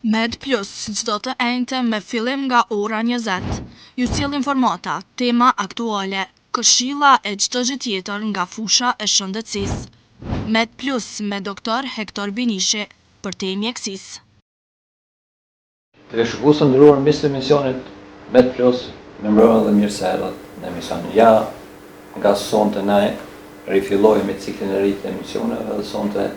Med Plus, çdo të enjte me fillim nga ora 20. Ju sjell informata, tema aktuale, këshilla e çdo gjë tjetër nga fusha e shëndetësisë. Med Plus me doktor Hektor Binishi për te mjekësisë. Teleshikues të nderuar, mbi emisionit Med Plus, me mbrëmje dhe mirë se erdhët në emisionin. Ja, nga sonte na rifillojmë ciklin e ri të emisioneve dhe sonte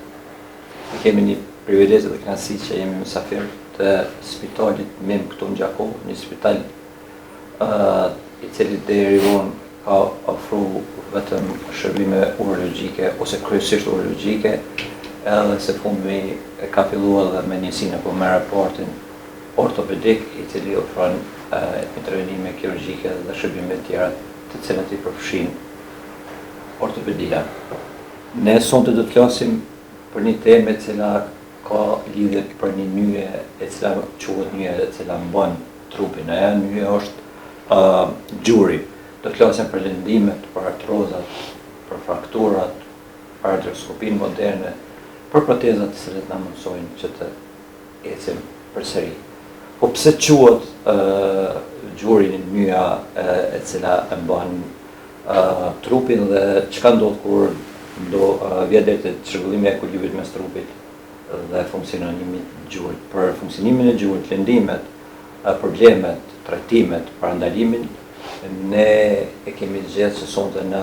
kemi një privilegje dhe kënaqësi që jemi mysafir të spitalit Mim këtu në Gjakov, një spital i cili deri vonë ka ofru vetëm shërbime urologjike ose kryesisht urologjike, edhe se fundmi ka filluar dhe me njësinë apo me raportin ortopedik i cili ofron intervenime kirurgjike dhe shërbime të tjera të cilat i përfshin ortopedia. Ne sonte do të flasim për një temë e cila ka lidhje për një nyje e cila quhet nyje e cila mban trupin. Ajo nyje është gjuri. Do të flasim për lëndimet, për artrozat, për frakturat, për artroskopinë moderne, për protezat të cilat na mundsojnë që të ecim përsëri. Po pse quhet gjuri nyja e cila e mban trupin dhe çka ndodh kur vjen deri te çrregullimi i ekuilibrit mes trupit dhe funksionimi i gjurit. Për funksionimin e gjurit, lëndimet, problemet, trajtimet, parandalimin, ne e kemi gjetur që sonte në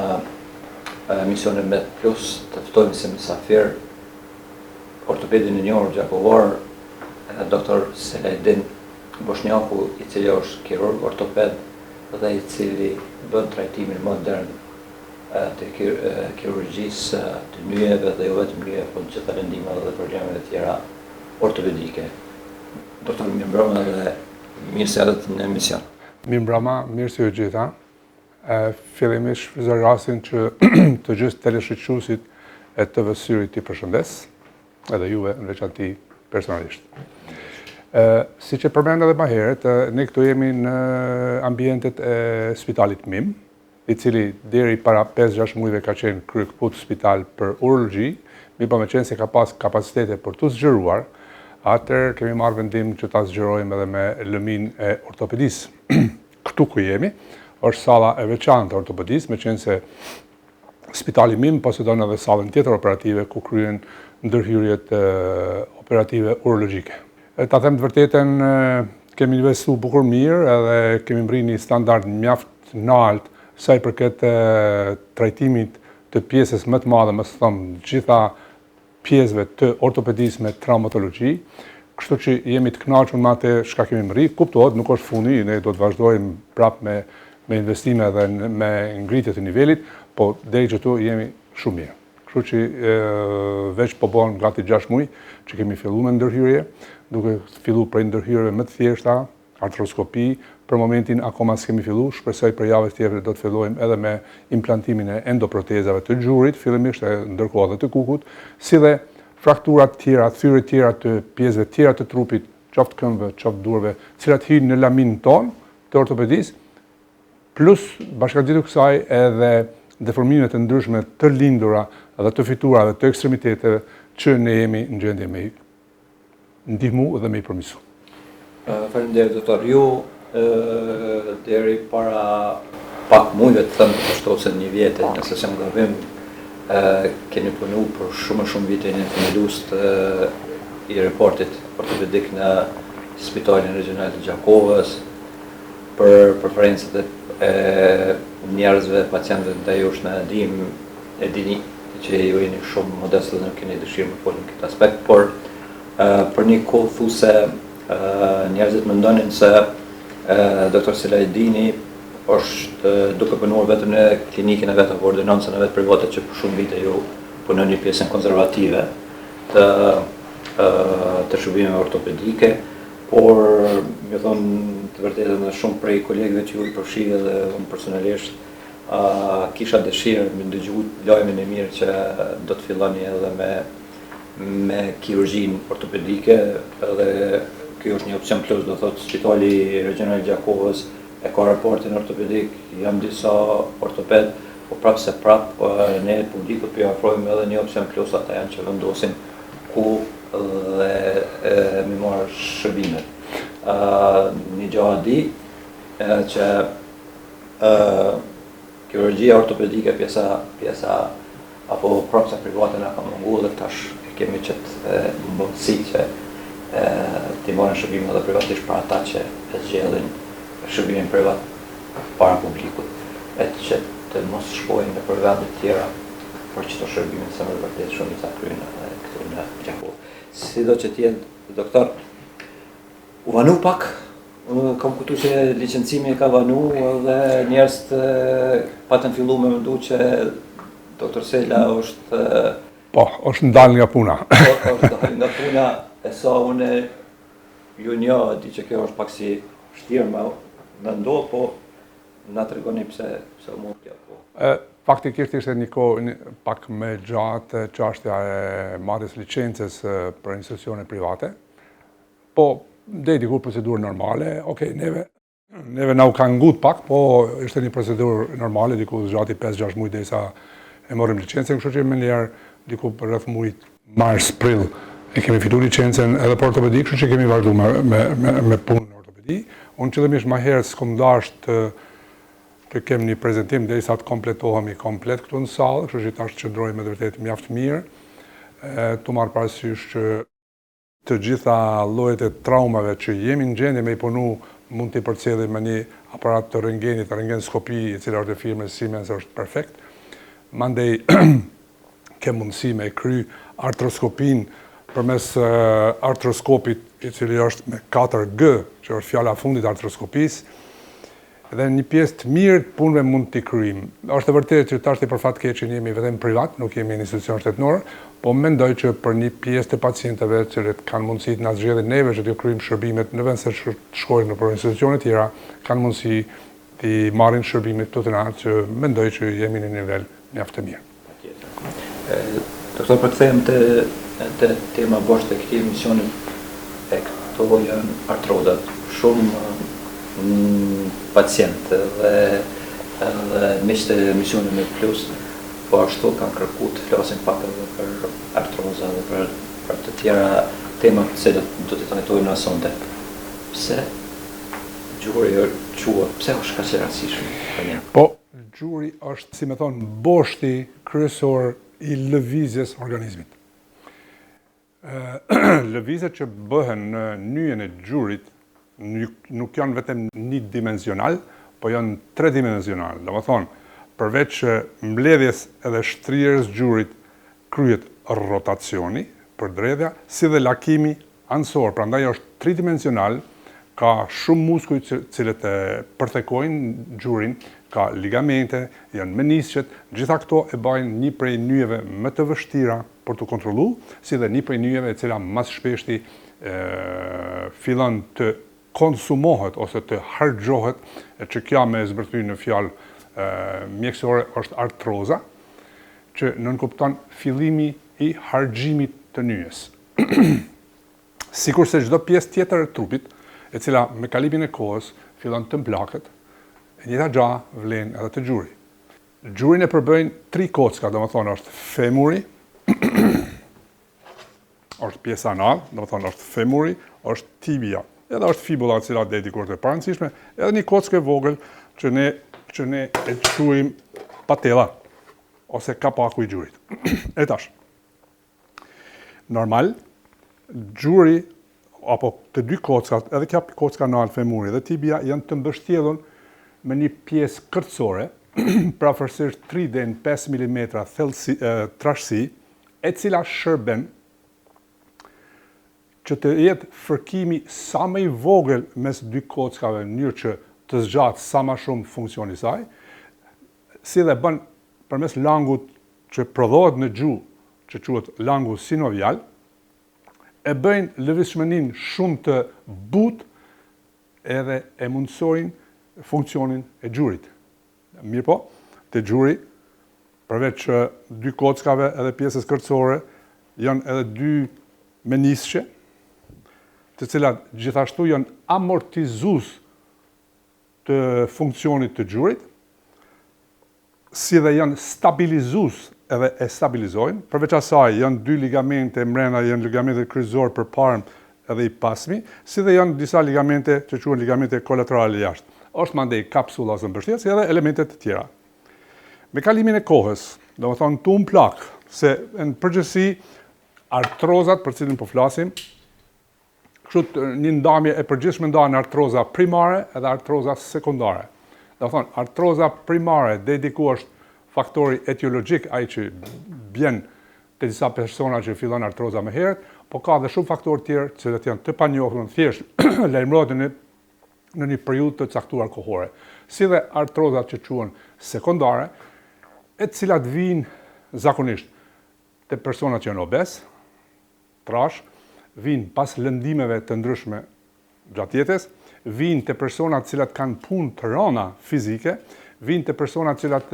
emisionin Med Plus të ftojmë si mysafir ortopedin e njohur gjakovar, doktor Selajdin Boshnjaku, i cili është kirurg ortoped dhe i cili bën trajtimin modern të kirurgjisë të nyjeve dhe jo vetëm nyjeve, por gjitha lëndimet dhe problemet e tjera ortopedike. Doktor, mirë mbrëma dhe mirë se erdhët në emision. Mirë mbrëma, mirë se ju gjitha. Fillimisht shfrytëzoj rastin që të gjithë teleshikuesit e TV Syrit i përshëndes, edhe juve në veçantë personalisht. Siç e përmenda edhe më herët, ne këtu jemi në ambientet e spitalit Mim, i cili deri para 5-6 muajve ka qenë kryekëput spital për urologji, mirëpo me qenë se ka pas kapacitete për të zgjeruar, atëherë kemi marrë vendim që ta zgjerojmë edhe me lëmin e ortopedisë. Këtu ku jemi, është salla e veçantë e ortopedisë, me qenë se spitali Mim posedon edhe sallën tjetër operative ku kryen ndërhyrjet operative urologjike. Ta them të vërtetën, kemi investuar bukur mirë edhe kemi mbërë një standard mjaft lartë sa i përket trajtimit të pjesës më të madhe, më së them, gjitha pjesëve të ortopedisë me traumatologji, kështu që jemi të kënaqur me atë çka kemi mbërë. Kuptohet, nuk është fundi, ne do të vazhdojmë prapë me investime dhe me ngritje të nivelit, po deri që tu jemi shumë mirë. Kështu që veç po bën gati 6 muaj që kemi filluar me ndërhyrje, duke filluar prej ndërhyrjeve më të thjeshta, artroskopi. Për momentin akoma s'kemi filluar, shpresoj për javën tjetër do të fillojmë edhe me implantimin e endoprotezave të gjurit, fillimisht e ndërkohë edhe të kukut, si dhe frakturat tjera, thyrje tjera të pjesëve tjera të trupit, qoftë këmbëve, qoftë durve, cilat hyjnë në laminë tonë të ortopedisë, plus bashkëngjitur kësaj edhe deformime të ndryshme të lindura dhe të fiturave të ekstremiteteve që ne jemi në gjendje me ndihmu dhe me i përmirësu. Faleminderit doktor. Ju deri para pak muajve të thëmë të ose një vjetë, nëse se më gabim, keni punu për shumë vite një themelus i reportit ortopedik në Spitalin Regional të Gjakovës, për preferencët e njerëzve, pacientëve ndaj jush në e dini që ju jeni shumë modest dhe nuk keni dëshirë më folën këtë aspekt, por për një kohë thuse njerëzit mendonin se doktor Selajdini është duke punuar vetëm në klinikën e vetë apo ordonancën e vetë private që për shumë vite ju punon një pjesën konservative të shërbimeve ortopedike, por më thonë të vërtetë edhe shumë prej kolegëve që ju i përfshi dhe unë personalisht kisha dëshirë me ndëgju lajmin e mirë që do të filloni edhe me kirurgjinë ortopedike, edhe kjo është një opcion plus, do thotë Spitali Regional Gjakovës e ka raportin ortopedik, jam disa ortoped, po prapë se prapë ne publikut për afrojmë edhe një opcion plus, ata janë që vendosin ku dhe mi marrë shërbimet. Një gjatë di që kirurgjia ortopedike pjesa apo prapsa private na ka mungu dhe tash kemi qëtë mundësi që t'i marrën shërbimet dhe privatisht për ata që e zgjedhin shërbimin privat para publikut, që të mos shkojnë në për vendet tjera për qëto shërbimin se më vërtet shumica krynë këtu në Gjakovë. Sido që t'jenë doktor, u vanu pak, kam kuptu që licencimi ka vanu dhe njerëz patën fillu me mendu që doktor Sela është... Po, është ndalë nga puna. është ndalë nga puna, e sa une ju një di që kjo është pak si shtirë me ndohë, po na të regoni pse u mund kjo. Faktikisht ishte një kohë pak me gjatë çështja e marrjes licencës për institucione private, po dhe diku procedurë normale, okej, neve na u ka ngut pak, po ishte një procedurë normale, diku zgjati 5-6 muaj derisa e morëm licencën, kështu që më njerë diku për rreth muajit mars-prill e kemi fitu licencën edhe për ortopedi, kështu që kemi vazhdu me punë në ortopedi. Unë qëllimisht ma herë s'kom dasht të kem një prezentim derisa të kompletohemi komplet këtu në sallë, kështu që tash qëndroj me vërtet mjaft mirë, të marrë parasysh që të gjitha llojet e traumave që jemi në gjendje me i punu mund t'i përcjellim me një aparat të rentgenit, rentgenskopi, i cila është e firmës Siemens, është perfekt. Mandej ke mundësi me kry artroskopin përmes artroskopit i cili është me 4G, që është fjala fundit artroskopisë, dhe një pjesë të mirë të punëve mund t'i kryjmë. Është e vërtetë që tash për fat keq jemi vetëm privat, nuk jemi në institucion shtetënor, po mendoj që për një pjesë të pacientëve që kanë mundësi të na zgjedhin neve që të kryjmë shërbimet në vend se të shkojnë në institucione tjera, kanë mundësi të marrin shërbimet të tjera që mendoj që jemi në nivel mjaft të mirë. Doktor, përkthehem te tema bosh të këtij emisioni, e këto janë artrozat. Shumë pacient dhe miqtë e emisionit me plus, po ashtu kanë kërkuar të flasin pak edhe për artroza dhe për të tjera tema se do të trajtojmë në sonte. Pse gjuri quhet, pse është kaq e rëndësishme për ne? Po, gjuri është, si me thonë, boshti kryesor i lëvizjes organizmit. Lëvizjet që bëhen në nyjen e gjurit nuk janë vetëm një dimensional, po janë 3-dimensional. Do më thonë, përveç mbledhjes edhe shtrijes gjurit kryet rotacioni për dredhja, si dhe lakimi ansor. Prandaj është 3-dimensional, ka shumë muskuj cilët e përthekojnë gjurin, ka ligamente, janë menisqet, gjitha këto e bajnë një prej nyjeve më të vështira për të kontrollu, si dhe një prej nyjeve e cila mas shpeshti fillon të konsumohet ose të harxhohet, që kja me zbërthy në fjalë mjekësore është artroza, që nënkupton fillimi i harxhimit të nyjes. Sikurse çdo pjesë tjetër e trupit, e cila me kalimin e kohës fillon të mplaket, e njëjta gjë vlen edhe te gjuri. Gjurin e përbëjnë 3 kocka, domethënë është femuri, është pjesa anal, domethënë është femuri, është tibia, edhe është fibula e cila deri dikur të parancishme, edhe një kockë e vogël që ne e quajmë patella ose kapaku i gjurit. E tash. Normal, gjuri apo të dy kockat, edhe kjo kocka anal, femuri dhe tibia janë të mbështjellur me një pjesë kërcore, prafërsisht 3 deri në 5 mm trashësi, e cila shërben që të jetë fërkimi sa më i vogël mes dy kockave në mënyrë që të zgjatë sa më shumë funksioni i saj, si dhe bën përmes langut që prodhohet në gjuhë, që quhet langu sinovial, e bëjnë lëvizshmërinë shumë të butë edhe e mundsojnë funksionin e gjurit. Mirë po, te gjuri, përveç dy kockave edhe pjesës kërcore, janë edhe 2 menisqe, të cilat gjithashtu janë amortizues të funksionit të gjurit, si dhe janë stabilizues edhe e stabilizojnë. Përveç asaj, janë 2 ligamente mrena, janë ligamente kryesor përparëm edhe i pasmi, si dhe janë disa ligamente që quhen ligamente kolaterale jashtë. Është mandej kapsula ose mbështjes edhe elementet të tjera. Me kalimin e kohës, do më thonë tunë plak, se në përgjithësi artrozat për cilin po flasim, kështu një ndamje e përgjithshme ndahen artroza primare edhe artroza sekundare. Do të thonë, artroza primare deri diku është faktori etiologjik, ai që bjen te disa persona që fillon artroza më herët, po ka dhe shumë faktorë tjerë që janë të panjohur, thjesht lajmërohen në një periudhë të caktuar kohore. Si dhe artrozat që quhen sekundare, e cilat vijnë zakonisht te persona që janë obez, trash, vijnë pas lëndimeve të ndryshme gjatë jetës, vijnë te persona të cilat kanë punë të rënda fizike, vijnë te persona të cilat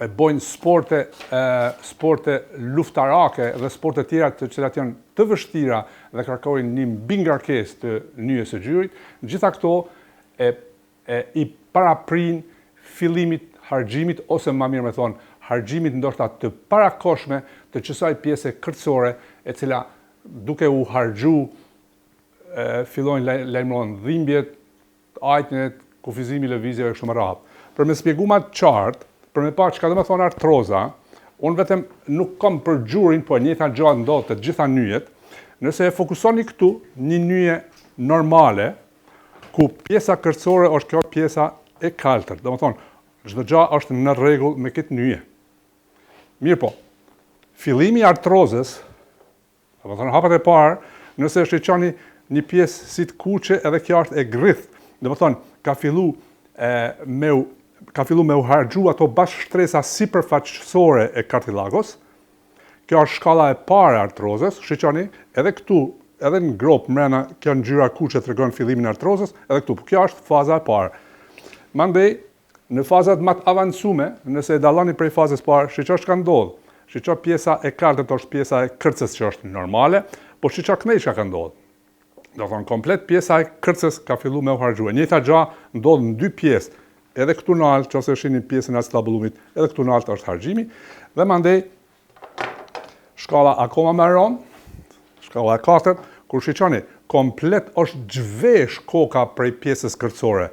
e bojnë sporte luftarake dhe sporte tjera të cilat janë të vështira dhe kërkojnë një mbingarkesë të nyjes së gjyrit. Gjitha këto i paraprin fillimit harxhimit ose më mirë me thonë harxhimit ndoshta të parakoshme të kësaj pjese kërcësore e cila duke u harxhu fillojnë lajmërohen dhimbjet, ajtnet, kufizimi i lëvizjeve kështu me radhë. Për me shpjegu më qartë, për me pa çka do të thonë artroza, unë vetëm nuk kam për gjurin, po e njëjta gjë ndodh të gjitha nyjet. Nëse e fokusoni këtu një nyje normale, ku pjesa kërcësore është kjo pjesa e kaltër, do të thonë çdo gjë është në rregull me këtë nyje. Mirë po, fillimi i artrozës, do të thonë hapat e parë, nëse shiqoni një pjesë si të kuqe edhe kjo është e grith, do të thonë ka fillu me u harxhu ato bashkështresa sipërfaqësore e kartilagos. Kjo është shkalla e parë e artrozës, shiqoni, edhe këtu, edhe në grop mrena, kjo ngjyra kuqe tregon fillimin e artrozës, edhe këtu, kjo është faza e parë. Mandej, në fazat më të avancume, nëse e dalloni prej fazës parë, shiqo çka ndodh. Shiqo pjesa e kaltërt është pjesa e kërcës që është normale, po shiqo kënej çka ka ndodh. Do thonë komplet pjesa e kërcës ka filluar me u harxhu. Njëjta gjë ndodh në 2 pjesë. Edhe këtu në altë, nëse shihni pjesën e acetabullumit, edhe këtu në altë është harxhimi, dhe mandej shkalla akoma më rënd, shkalla e katërt, kur shiqoni, komplet është zhvesh koka prej pjesës kërcësore.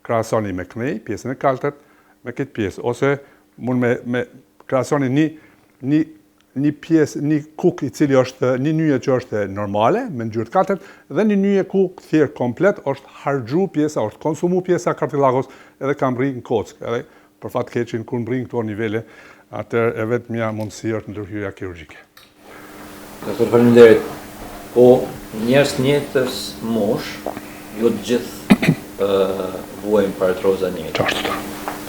Krahasoni me kënej, pjesën e kaltërt, me këtë pjesë, ose mund me krahasoni një pjesë, një kuk i cili është një nyje që është normale, me ngjyrë të kaltërt, dhe një nyje ku thjesht komplet është harxhu pjesa, është konsumu pjesa kartilagos edhe ka mbri në kockë. Edhe për fat keqin kur mbrin këto nivele, atëherë e vetmja mundësi është ndërhyrja kirurgjike. Doktor, faleminderit. Po njerëz njëtës mosh, jo të gjithë vuajnë për artroza njëjtë. Çfarë?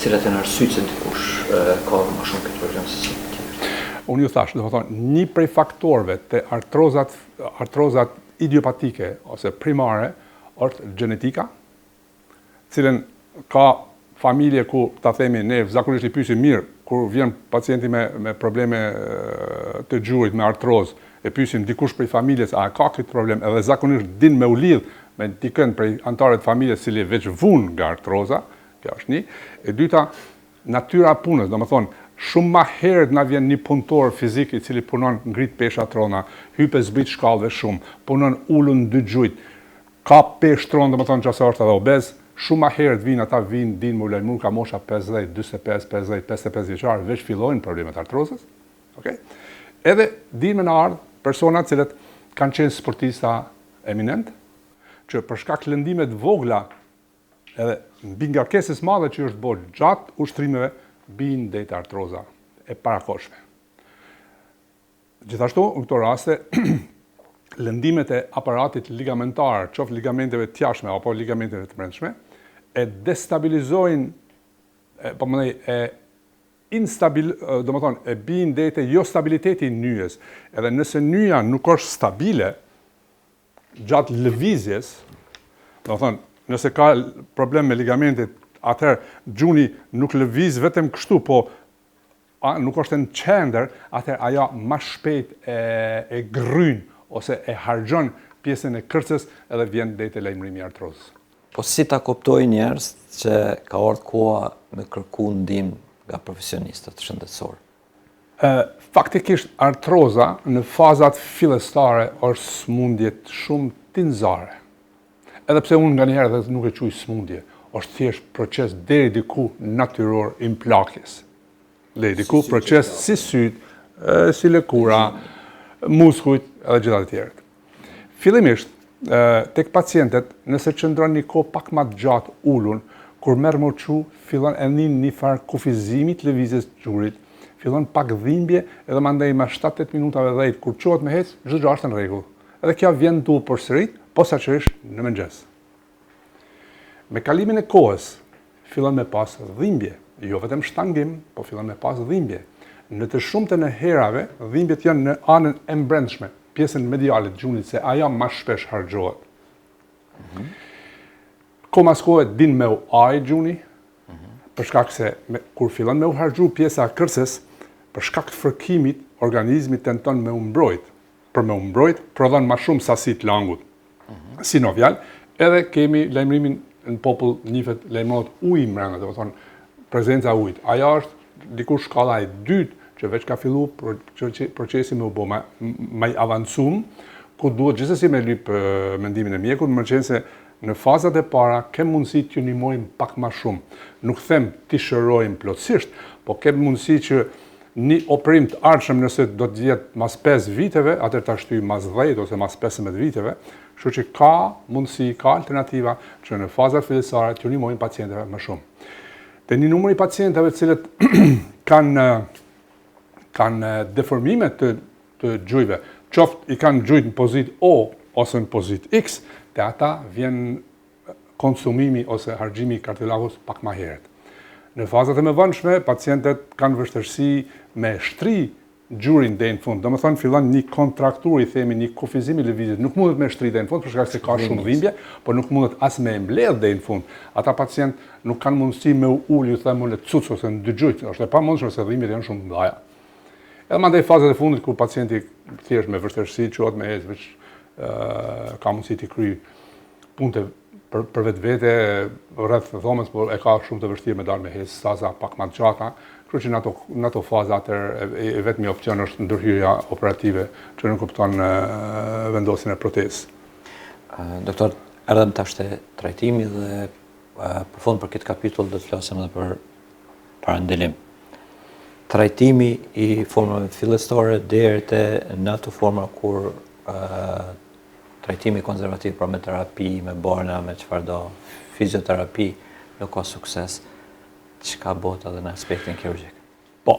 Cilat janë arsyet se dikush ka më shumë këtë problem se si. Unë ju thash, do të thonë, një prej faktorëve të artrozat idiopatike ose primare është gjenetika, cilën ka familje ku, ta themi, ne zakonisht i pyesim mirë, kur vjen pacienti me probleme të gjurit, me artrozë, e pyesim dikush prej familjes, a ka këtë problem, edhe zakonisht din me u lidh me dikën prej antarëve të familjes cili veç vun nga artroza, kjo është një. E dyta, natyra e punës, do të thonë, shumë ma herët na vjen një punëtor fizik i cili punon ngrit pesha trona, hype zbrit shkallëve shumë, punon ulun 2 gjujt, ka peshë tronë, do të thonë qësa është edhe obez, shumë ma herët din më lajmëruar ka mosha 50, 45, 50, 55 vjeçar, veç fillojnë problemet artrozës. Okay? Edhe din me në ardhë persona cilët kanë qenë sportista eminent, që për shkak lëndimet vogla edhe mbi ngarkesës madhe që është bërë gjatë ushtrimeve, bin dhe të artroza e parakoshme. Gjithashtu, në këto raste, lëndimet e aparatit ligamentar, qoftë ligamenteve të jashtme apo ligamenteve të brendshme, e destabilizojnë, e bin dhe të jo stabiliteti në nyjes. Edhe nëse nyja nuk është stabile, gjatë lëvizjes, do të thonë, nëse ka problem me ligamentet, atëherë gjuni nuk lëviz vetëm kështu, po nuk është në qendër, atëherë ajo më shpejt e gryn ose e harxhon pjesën e kërcës edhe vjen deri te lajmërimi i artrozës. Po si ta kuptoj njerëz që ka ardhur koha me kërku ndihmë nga profesionistët shëndetësorë? Faktikisht artroza në fazat fillestare është smundje shumë tinzare. Edhe pse unë nga njëherë dhe nuk e quaj smundje, është thjesht proces deri diku natyror i mplakjes. Deri diku proces si syt, si lëkura, muskujt edhe gjitha të tjerët. Fillimisht, tek pacientet, nëse qëndron një kohë pak më të gjatë ulun, kur merr moçu, fillon e një farë kufizimi të lëvizjes të gjurit, fillon pak dhimbje edhe mandej me 7-8 minutave 10, kur qohet me hec, çdo gjë është në rregull. Edhe kjo vjen tu përsërit, posaçërisht në mëngjes. Me kalimin e kohës, fillon me pas dhimbje, jo vetëm shtangim, po fillon me pas dhimbje. Në të shumtën e herave, dhimbjet janë në anën e brendshme, pjesën mediale të gjunit, se ajo më shpesh harxhohet. Kohë mas kohe din me u aj gjuni, për shkak se kur fillon me u harxhu pjesa kërses, për shkak të fërkimit, organizmi tenton me u mbrojt. Për me u mbrojt, prodhon më shumë sasi të langut. Sinovjal, edhe kemi lajmërimin në popull njihet lajmërohet uji mbrenda, do të thonë prezenca e ujit. Ajo është diku shkalla e dytë që veç ka filluar procesi me u bë më i avancuar, ku duhet gjithsesi me lyp mendimin e mjekut, më qenë se në fazat e para kem mundësi t'ju ndihmojmë pak më shumë. Nuk them t'i shërojmë plotësisht, po kem mundësi që një operim të ardhshëm nëse do të jetë mas 5 viteve, atëherë ta shtyj mas 10 ose mas 15 viteve, kështu që ka mundësi, ka alternativa që në fazat fillestare t'ju ndihmojmë pacientëve më shumë. Te një numër i pacientëve të cilët kanë deformime të gjujve, qoftë i kanë gjujt në pozitë O ose në pozitë X, te ata vjen konsumimi ose harxhimi i kartilagos pak më herët. Në fazat e mëvonshme, pacientët kanë vështirësi me shtri gjurin deri në fund. Domethënë fillon një kontrakturë, i themi një kufizim i lëvizjes. Nuk mundet me shtri deri në fund për shkak se ka shumë dhimbje, por nuk mundet as me mbledh deri në fund. Ata pacient nuk kanë mundësi me ul, ju them unë, cuc ose në dëgjujt. Është e pamundshme se dhimbjet janë shumë të mëdha. Edhe mandej fazat e fundit kur pacienti thjesht me vështirësi quhet me ecë, veç ka mundësi të kryej punte për vetvete rreth dhomës, por e ka shumë të vështirë me dalë me ecë staza pak më të gjata. Kështu që në ato faza e vetmi opcion është ndërhyrja operative që nuk kupton vendosjen e protezës. Doktor, erdhëm tash te trajtimi dhe përfund për këtë kapitull do të flasim edhe për parandalim. Trajtimi i formave fillestare deri te në ato forma kur trajtimi konservativ, pra me terapi, me borna, me çfarëdo, fizioterapi, nuk ka sukses. Çka bëhet edhe në aspektin kirurgjik? Po,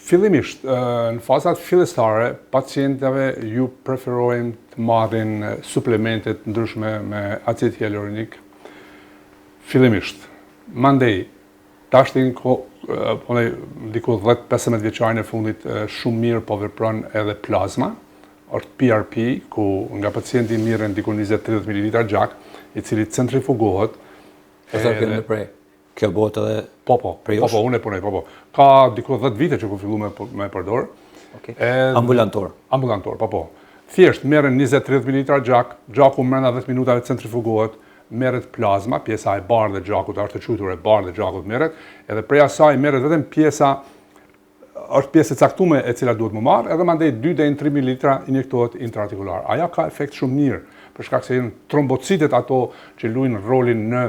fillimisht, në fazat fillestare, pacientëve ju preferojmë të marrin suplemente të ndryshme me acid hyalurinik. Fillimisht. Mandej, tashtin diku 10-15 vjeçarin e fundit shumë mirë po vepron edhe plazma, është PRP, ku nga pacienti mirën diku 20-30 ml gjak, i cili centrifugohet. Kjo bëhet edhe Po, unë e punoj, po. Ka diku 10 vite që ku fillu me përdor. Ambulantor. Ambulantor, po. Thjesht merren 20-30 ml gjak, gjaku brenda 10 minutave centrifugohet, merret plazma, pjesa e bardhë e gjakut, është e quajtur e bardhë e gjakut merret, edhe prej asaj merret vetëm pjesa është pjesë e caktuar e cila duhet më marr, edhe mandej 2-3 ml injektohet intraartikular. Ajo ka efekt shumë mirë, për shkak se janë trombocitet ato që luajnë rolin në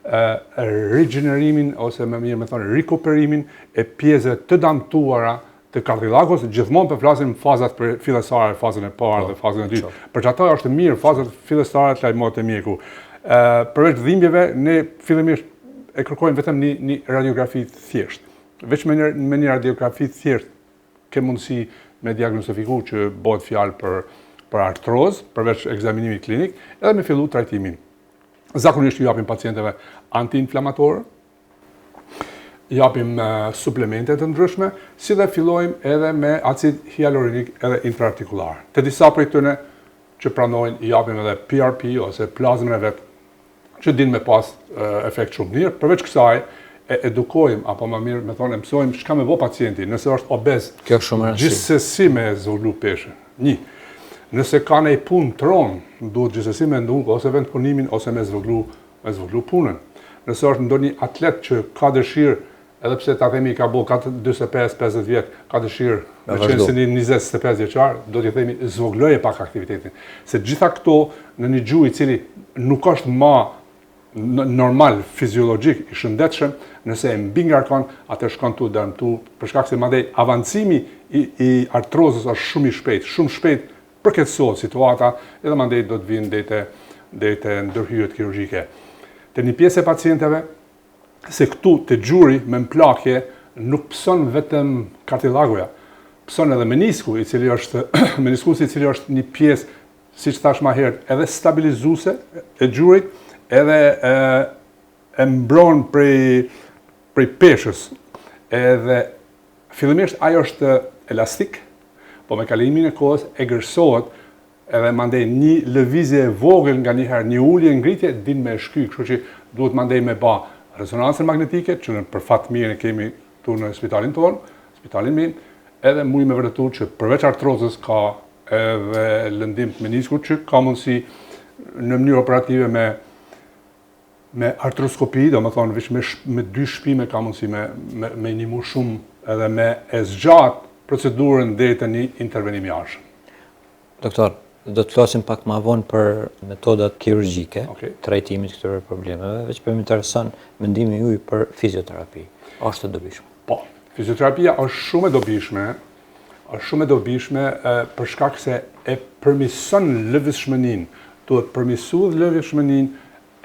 rigenerimin ose më mirë me thonë rikuperimin e pjesëve të damtuara të kartilagos, gjithmonë po flasim fazat fillestare, fazën e parë dhe fazën e dytë. Për çato është mirë fazat fillestare të lajmërohet e mjeku. Përveç dhimbjeve, ne fillimisht e kërkojmë vetëm një radiografi thjesht. Veç me një radiografi thjesht ke mundësi me diagnostifiku që bëhet fjalë për artrozë, përveç ekzaminimit klinik, edhe me fillu trajtimin. Zakonisht ju japim pacientëve antiinflamatorë, japim suplemente të ndryshme, si dhe fillojmë edhe me acid hyalurinik edhe intraartikular. Të disa prej tyre që pranojnë i japim edhe PRP ose plazmën e vet, që din me pas efekt shumë mirë. Përveç kësaj e edukojmë apo më mirë me thonë mësojmë çka me bë pacienti, nëse është obez. Kjo është shumë e rëndësishme. Gjithsesi me zvoglu peshën. Nëse ka një punë tron, duhet gjithsesi me ndu ose vend punimin ose me zvoglu punën. Nëse është ndonjë atlet që ka dëshirë edhe pse ta themi ka bo 45-50 vjet, ka dëshirë me qenë se një 25 vjeçar, do t'i themi zvogloje pak aktivitetin. Se gjitha këto në një gjuhë i cili nuk është ma normal, fiziologjik, i shëndetshëm, nëse e mbi ngarkon, atë shkon tu dëmtu, për shkak se madje avancimi i artrozës është shumë i shpejt, shumë shpejt përkeçësohet situata, edhe madje do të vinë deri ndërhyrjet kirurgjike. Te një pjesë e pacientëve, se këtu te gjuri me mplakje nuk pëson vetëm kartilagoja, pëson edhe menisku, i cili është meniskusi i cili është një pjesë, siç thash më herët, edhe stabilizuese e gjurit, edhe e mbron prej peshës, edhe fillimisht ajo është elastik, po me kalimin e kohës e gërsohet, edhe mandej një lëvizje e vogël nga njëherë, një ulje ngritje, din me shky, kështu që duhet mandej me ba rezonancën magnetike, që në për fat mirë e kemi tu në spitalin tonë, spitalin min, edhe mujë me vërtetu që përveç artrozës ka edhe lëndim të meniskut që ka mundësi në mënyrë operative me artroskopi, do më thonë vish me 2 shpime ka mundësi me një shumë edhe me e zgjat procedurën dhe të një intervenim jashtë. Doktor, do të flasim pak më vonë për metodat kirurgjike, trajtimit këtyre problemeve, veç për më intereson mendimi juaj për fizioterapi. Është e dobishme? Po, fizioterapia është shumë e dobishme, për shkak se e përmison lëvizshmërinë, duhet përmisu lëvizshmërinë,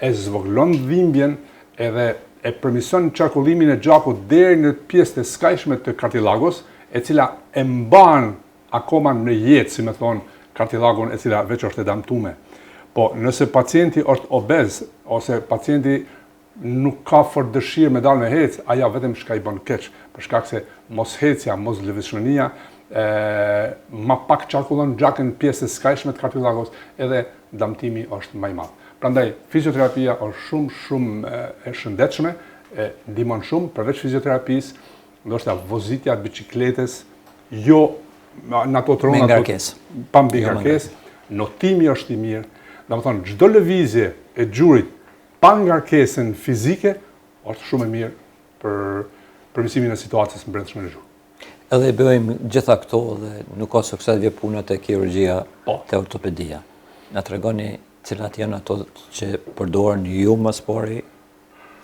e zvoglon dhimbjen edhe e përmison qarkullimin e gjakut deri në pjesët e skajshme të kartilagos, e cila e mban akoma në jetë, si me thonë, kartilagon e cila veç është e damtume. Po, nëse pacienti është obez, ose pacienti nuk ka fort dëshirë me dalë me hecë, aja vetëm shka i bën keq, për shkak se mos hecja, mos lëvizshmëria, ma pak qarkullon gjakën pjesë e skajshme të kartilagos, edhe damtimi është më i madh. Prandaj, fizioterapia është shumë e shëndetshme, ndihmon shumë, përveç fizioterapisë, ndoshta vozitja të biçikletës, jo në ato trona pa mbi ngarkesë, notimi është i mirë. Domethënë, çdo lëvizje e gjurit pa ngarkesën fizike është shumë e mirë për përmirësimin e situatës në brendshme në gjuhë. Edhe i bëjmë gjitha këto dhe nuk ka sukses vje punët e kirurgjia te ortopedia. Na tregoni cilat janë ato që përdoren ju më spori,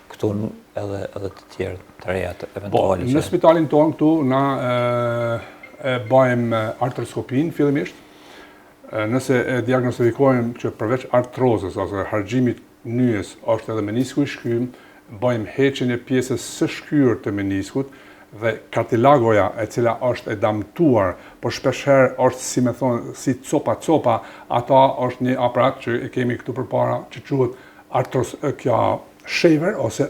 këtu edhe të tjerë të reja të eventuale. Në spitalin tonë këtu na bëjmë artroskopin fillimisht. Nëse e diagnostikojmë që përveç artrozës ose harxhimit nyjes është edhe menisku i shkym, bëjmë heqjen e pjesës së shkyrë të meniskut dhe kartilagoja e cila është e damtuar, por shpeshherë është si me thonë si copa, ata është një aparat që e kemi këtu përpara që quhet kjo shaver ose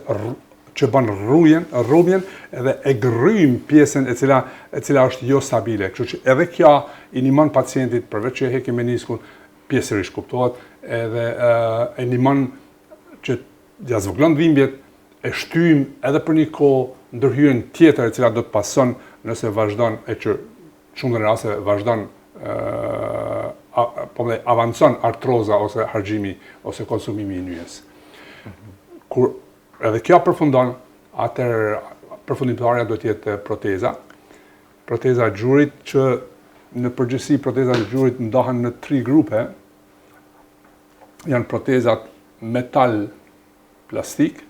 që bën rrubjen edhe e grrym pjesën e cila është jo stabile. Kështu që edhe kjo i ndihmon pacientit përveç që e heqim meniskun, pjesërisht kuptohet, edhe e ndihmon që ja zvoglon dhimbjet, e shtyjmë edhe për një kohë ndërhyrjen tjetër e cila do të pason nëse vazhdon e që shumë në raste vazhdon avancon artroza ose harxhimi ose konsumimi i nyjes. Kur edhe kjo përfundon, atëherë përfundimtarja do të jetë proteza. Proteza e gjurit që në përgjithësi protezat e gjurit ndahen në 3 grupe. Janë protezat metal plastik,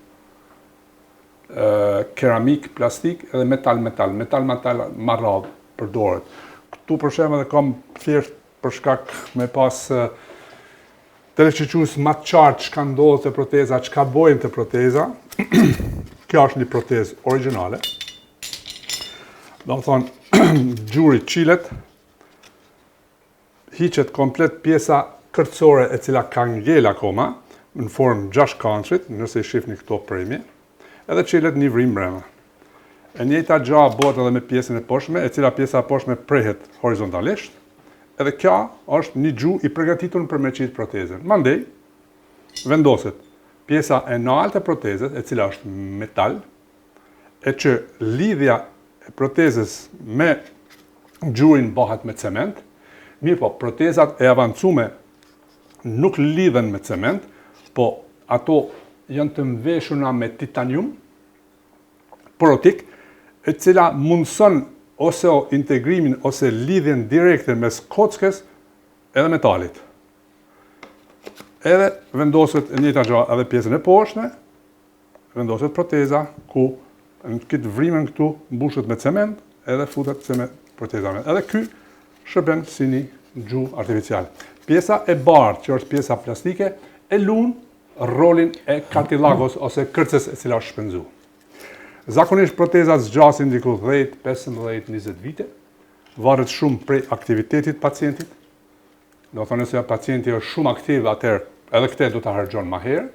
keramik plastik edhe metal ma radh përdoret. Këtu për shembull kam thjesht për shkak me pas teleqyqus ma qartë çka ndodhet te proteza, çka bojmë te proteza. Kjo është një protezë origjinale. Do të thonë gjuri qilet, hiqet komplet pjesa kërcore e cila ka ngel akoma në formë 6 kançrit, nëse i shihni këto premje. Edhe qilet një vrim brenda. E njëjta gjë bëhet edhe me pjesën e poshtme, e cila pjesa e poshtme prehet horizontalisht. Edhe kjo është një gjuhë i përgatitur për me qitë protezën. Mandej, vendoset pjesa e naltë e protezës, e cila është metal, e që lidhja e protezës me gjurin bëhet me cement, mirë po, protezat e avancume nuk lidhen me cement, po ato janë të mveshuna me titanium, porotik, e cila mundëson ose integrimin ose lidhjen direkte mes kockës edhe metalit. Edhe vendoset e njëjta gjë edhe pjesën e poshtme, vendoset proteza ku në këtë vrimën këtu mbushet me cement edhe futet proteza. Edhe ky shërben si një gjuhë artificial. Pjesa e bardhë, që është pjesa plastike, e lun rolin e kartilagos ose kërcës e cila është shpenzu. Zakonisht protezat zgjasin diku 10, 15, 20 vite, varet shumë prej aktivitetit pacientit. Do thonë se pacienti është shumë aktiv, atëherë edhe këtë do ta harxhon më herë.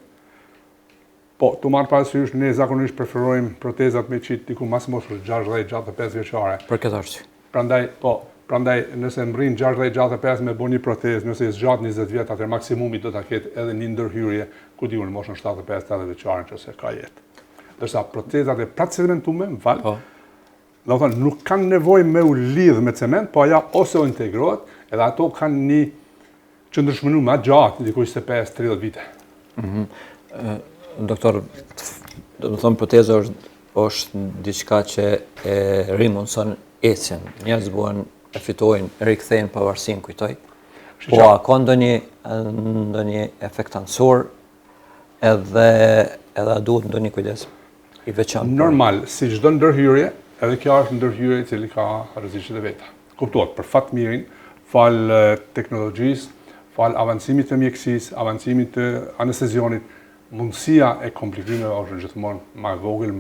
Po, tu marr parasysh, ne zakonisht preferojmë protezat me qit diku mas moshës 60-65 vjeçare. Për këtë arsye. Prandaj nëse mbrin 60-65 me bëni protezë, nëse zgjat 20 vjet, atëherë maksimumi do ta ketë edhe një ndërhyrje ku diun në moshën 75-80 vjeçare nëse ka jetë. Dërsa protezat e pratë cementume, do thonë, nuk kanë nevojë me u lidh me cement, po aja ose o integrohet, edhe ato kanë një qëndërshmënu më gjatë, diku 25-30 vite. Doktor, do të thonë proteza është diçka që e rimundson ecjen. Njerëz buan e fitojnë, rikthejnë pavarësinë, kujtoj. Po a ka ndonjë efekt anësor edhe duhet ndonjë kujdes i veçantë? Normal, si çdo ndërhyrje, edhe kjo është ndërhyrje e cili ka rreziqet e veta. Kuptohet, për fat mirin, fal teknologjisë, fal avancimit të mjekësisë, avancimit të anestezionit, mundësia e komplikimeve është gjithmonë më e vogël,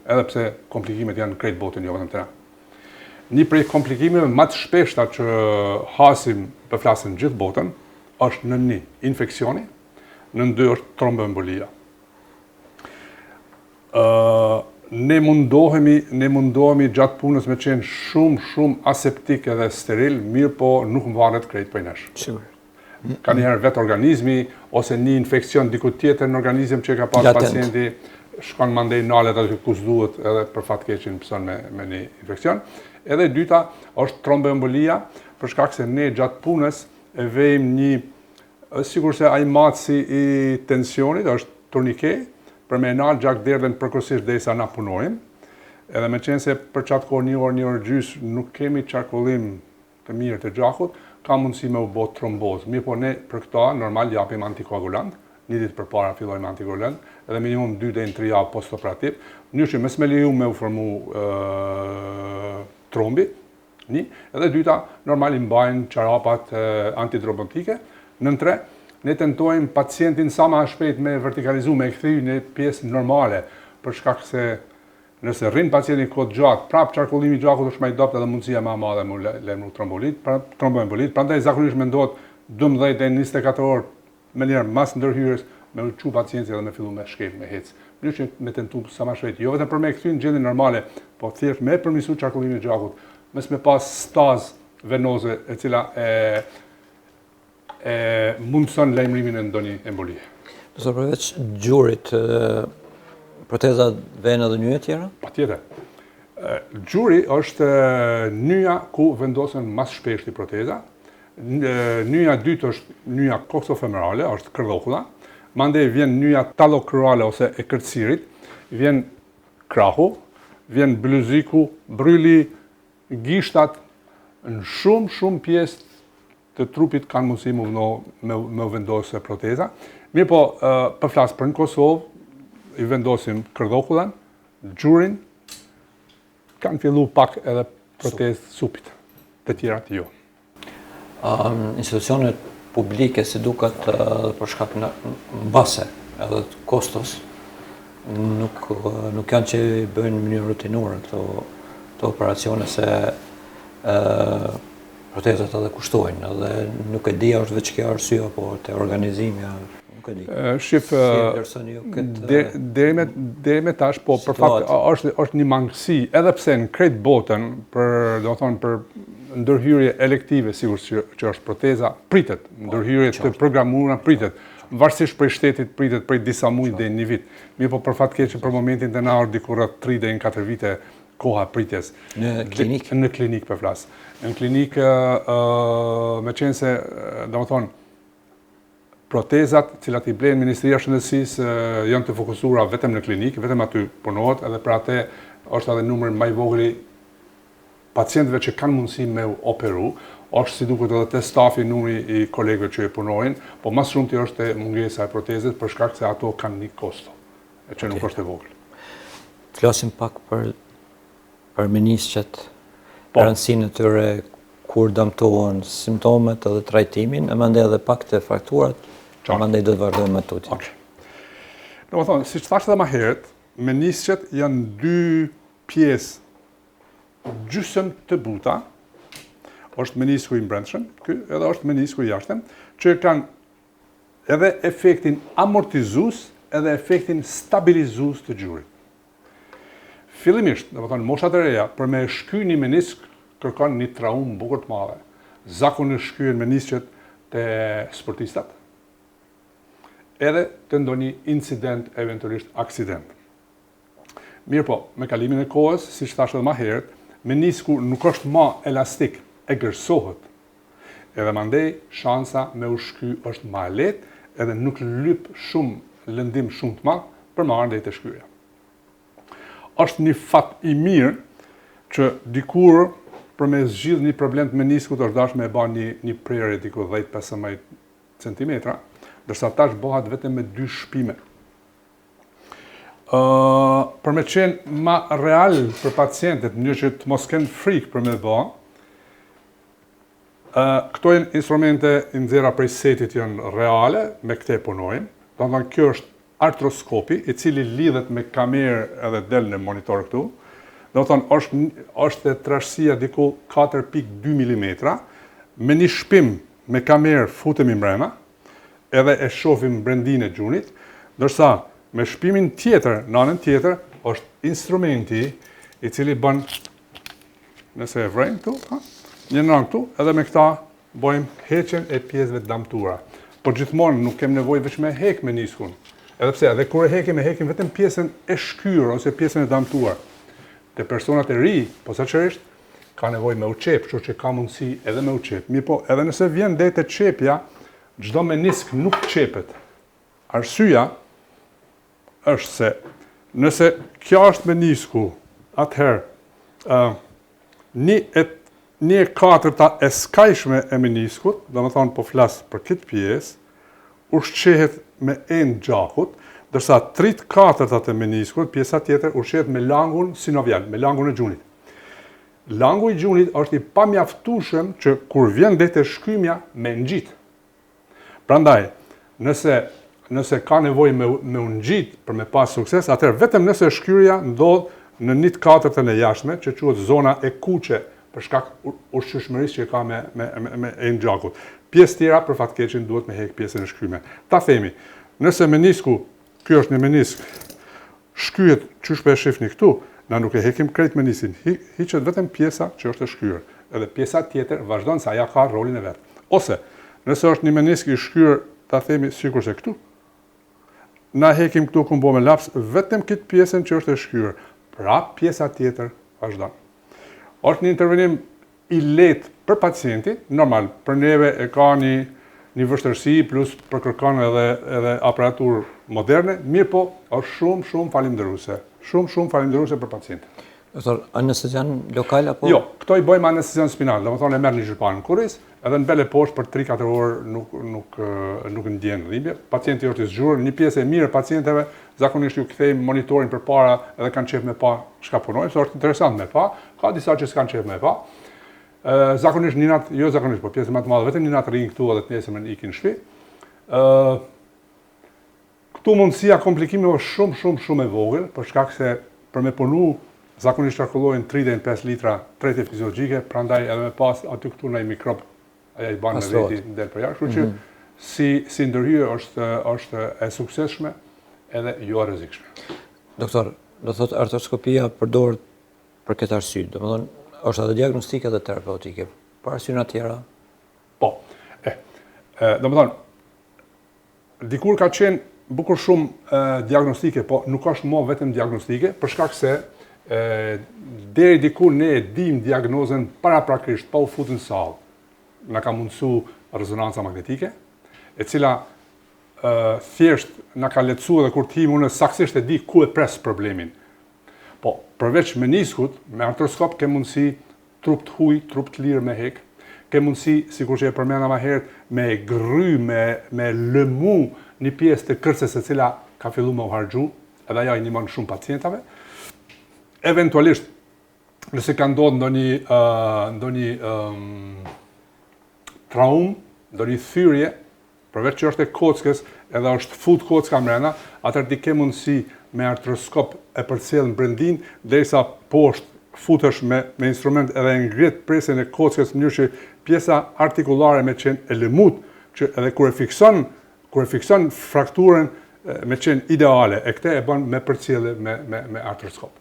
edhe pse komplikimet janë në krejt botën, jo vetëm të na. Një prej komplikimeve më të shpeshta që hasim për flasin gjithë botën, është në një infeksioni, në dy është tromboembolia. Ne mundohemi gjatë punës me qenë shumë aseptik edhe steril, mirë po nuk varet krejt prej nesh. Ka njëherë vetë organizmi, ose një infekcion diku tjetër në organizm që ka pas pacienti, shkon mandej nalet aty ku s'duhet edhe për fatkeqin pëson me një infekcion. Edhe dyta është tromboembolia, për shkak se ne gjatë punës e vejmë një, sigur se ai matësi i tensionit është turnike, për me nalë gjakderdhen përkohësisht derisa na punojmë, edhe me qenë se për qatë kohë një orë gjys nuk kemi qarkullim të mirë të gjakut, ka mundësi me u bë trombozë. Mirë po ne për këta normal japim antikoagulant, një ditë përpara fillojmë antikoagulant, edhe minimum 2 deri në 3 javë postoperativ, mënyrë që mes me leju me u formu trombi, edhe dyta normal i mbajnë çarapat antidrombotike, nën 3 ne tentojmë pacientin sa më shpejt me vertikalizu, me kthy në pjesë normale, për shkak se nëse rrin pacienti kohë gjatë, prap qarkullimi i gjakut është më i dobët edhe mundësia më e madhe me lëmë tromboembolit. Prandaj zakonisht mendohet 12 deri në 24 orë më njëherë mas ndërhyrjes me u çu pacienti edhe me fillu me shkel, me hec. Mënyrë që me tentu sa më shpejt, jo vetëm për me kthy në gjendje normale, po thjesht me përmirësu qarkullimin e gjakut, mes me pas stazë venoze e cila mundëson lajmërimin e ndonjë embolie. Doktor, përveç gjurit, protezat vënë edhe nyje tjera? Patjetër. Gjuri është nyja ku vendosen mas shpeshti proteza. Nyja dytë është nyja koksofemorale, është kërdhokulla. Mandej vjen nyja talokruale ose e kërcirit, vjen krahu, vjen bluziku, bryli, gishtat, në shumë pjesë të trupit kanë mundësi me vendosë proteza. Mirë po, për flasë për në Kosovë, i vendosim kërdhokullan, gjurin, kanë fillu pak edhe protezë supit, të tjera të jo. Institucionet publike si duket për shkak në base edhe të kostos, nuk janë që bëjnë në mënyrë rutinore këto operacione se protezat edhe kushtojnë, edhe nuk e di është veç kjo arsye, po të organizimi, nuk e di. Shif, deri me tash, po për fakt është një mangësi, edhe pse në krejt botën, për ndërhyrje elektive, sigur që është proteza, pritet, ndërhyrje të programuara pritet, varësisht prej shtetit pritet prej disa muaj deri në një vit. Mirë po për fat keq që për momentin të na është diku rreth 3 deri në 4 vite koha pritjes. Në klinik? Në klinik për flas. Në klinik, me qenë se, domethënë, protezat cilat i blenë Ministria e Shëndetësisë janë të fokusuara vetëm në klinikë, vetëm aty punohet, edhe për atë është edhe numër më i vogël i pacientëve që kanë mundësi me u operu, është si duket edhe te stafi numri i kolegëve që punojnë, po më shumti është mungesa e protezës për shkak se ato kanë një kosto, që nuk është e vogël. Flasim pak për menisqet, rëndësinë e tyre kur dëmtohen simptomet edhe trajtimin, e mandej edhe pak të frakturat, e mandej do të vazhdojmë me tutje. Domethënë, siç thashë edhe më herët, menisqet janë dy pjesë gjysmë të buta. Është menisku i brendshëm, ky edhe është menisku i jashtëm, që kanë edhe efektin amortizues edhe efektin stabilizues të gjurit. Fillimisht, domethënë moshat e reja për me shky një menisk kërkon një traumë bukur të madhe. Zakonisht shkyen menisqet te sportistat, edhe të ndonjë incident, eventualisht aksident. Mirë po, me kalimin e kohës, siç thashë edhe më herët, menisku nuk është më elastik, e gërsohet, edhe mandej shansa me u shky është më e lehtë, edhe nuk lyp shumë lëndim shumë të madh për marrë ndaj të shkyja. Është një fat i mirë që dikur për me zgjidh një problem të meniskut është dashur me e bën një prerje diku 10-15 cm, ndërsa tash bëhet vetëm me 2 shpime. Për me qenë më real për pacientët, një që të mos kenë frikë për me bë, këto janë instrumente i nxjerra prej setit, janë reale, me këte punojmë. Do të thonë kjo është artroskopi, i cili lidhet me kamerë edhe del në monitor këtu. Do të thonë është e trashësia diku 4.2 mm, me një shpim me kamerë futemi mbrema, edhe e shohim brendinë e gjunit, ndërsa me shpimin tjetër, në anën tjetër, është instrumenti i cili bën, nëse e vrejmë këtu, një në këtu, edhe me këta bëjmë heqen e pjesëve të damtura. Por gjithmonë nuk kem nevojë veç me hek meniskun. Edhe pse, edhe kur e hekim vetëm pjesën e shkyrë ose pjesën e damtuar. Te personat e ri, posaçërisht, ka nevojë me u qep, kështu që ka mundësi edhe me u qep. Mirë po, edhe nëse vjen deri te çepja, çdo menisk nuk qepet. Arsyeja është se nëse kjo është menisku, atëherë një katërta e skajshme e meniskut, do më thonë po flasë për këtë pjesë, ushqehet me endë gjakut, dërsa 3/4 e meniskut, pjesa tjetër, ushqehet me langun sinovial, me langun e gjunit. Langu i gjunit është i pamjaftueshëm që kur vjen deri te shkymja me ngjit. Prandaj, nëse ka nevojë me u ngjit për me pas sukses, atëherë vetëm nëse shkyrja ndodh në 1/4 e jashtme, që quhet zona e kuqe, për shkak ushqyeshmërisë që ka me endë gjakut. Pjesë tjera për fatkeqen duhet me hek pjesën e shkyme. Ta themi, nëse menisku, ky është një menisk, shkyhet çysh po e shihni këtu, na nuk e hekim krejt meniskin, hiqet vetëm pjesa që është e shkyer, edhe pjesa tjetër vazhdon se ajo ka rolin e vet. Ose, nëse është një menisk i shkyer, ta themi sikurse këtu, na hekim këtu ku bë me laps vetëm këtë pjesën që është e shkyer, pra pjesa tjetër vazhdon. Është një intervenim i lehtë për pacientin, normal, për neve e ka një vështirësi, plus për kërkon edhe aparaturë moderne, mirë po, është shumë falimnderuese. Shumë falimnderuese për pacientin. Doktor, anestezian lokal apo? Jo, këto i bëjmë anestezian spinal, domethënë e merr një zhurpan në kurriz, edhe në bele poshtë për 3-4 orë nuk ndjen dhimbje. Pacienti është i zgjuar, një pjesë e mirë pacientëve zakonisht ju kthejmë monitorin përpara edhe kanë qef me pa çka punojnë, se është interesant me pa, ka disa që s'kan qef me pa. Zakonisht një natë, jo zakonisht, po pjesë më të madhe vetëm një natë rrin këtu edhe të nesërmen ikin në shtëpi. Këtu mundësia komplikime është shumë e vogël, për shkak se për me punu zakonisht qarkullojnë 3-5 litra tretje fiziologjike, prandaj edhe me pas aty këtu në mikrob, aja i banë në veti del për jashtë, kështu që si ndërhyrje është e suksesshme edhe jo e rrezikshme. Doktor, do thotë artroskopia përdoret për këtë arsye, domethënë është edhe diagnostike dhe terapeutike, për arsye tjera? Po. Domethënë dikur ka qenë bukur shumë diagnostike, po nuk është më vetëm diagnostike, për shkak se deri diku ne e dim diagnozën paraprakisht, pa u futur në sallë. Na ka mundësu rezonanca magnetike, e cila thjesht na ka lehtësuar dhe kur ti unë saktësisht e di ku e pres problemin. Po, përveç meniskut, me artroskop ke mundësi trup të huj, trup të lirë me hek, ke mundësi, sikur që e përmenda më herët, me gry, me lëmu një pjesë të kërces e cila ka fillu me u harxhu, edhe ajo i ndihmon shumë pacientave. Eventualisht, nëse ka ndodhur ndonjë traumë, ndonjë thyrje, përveç që është e kockës, edhe është fut kocka mrena, atëherë ti ke mundësi me artroskop e përcjell në brendin, derisa poshtë futesh me instrument edhe ngrit presën e kockës në mënyrë që pjesa artikulare me qenë e lëmut, që edhe kur e fikson frakturën me qenë ideale, e këtë e bën me përcjellje me artroskop.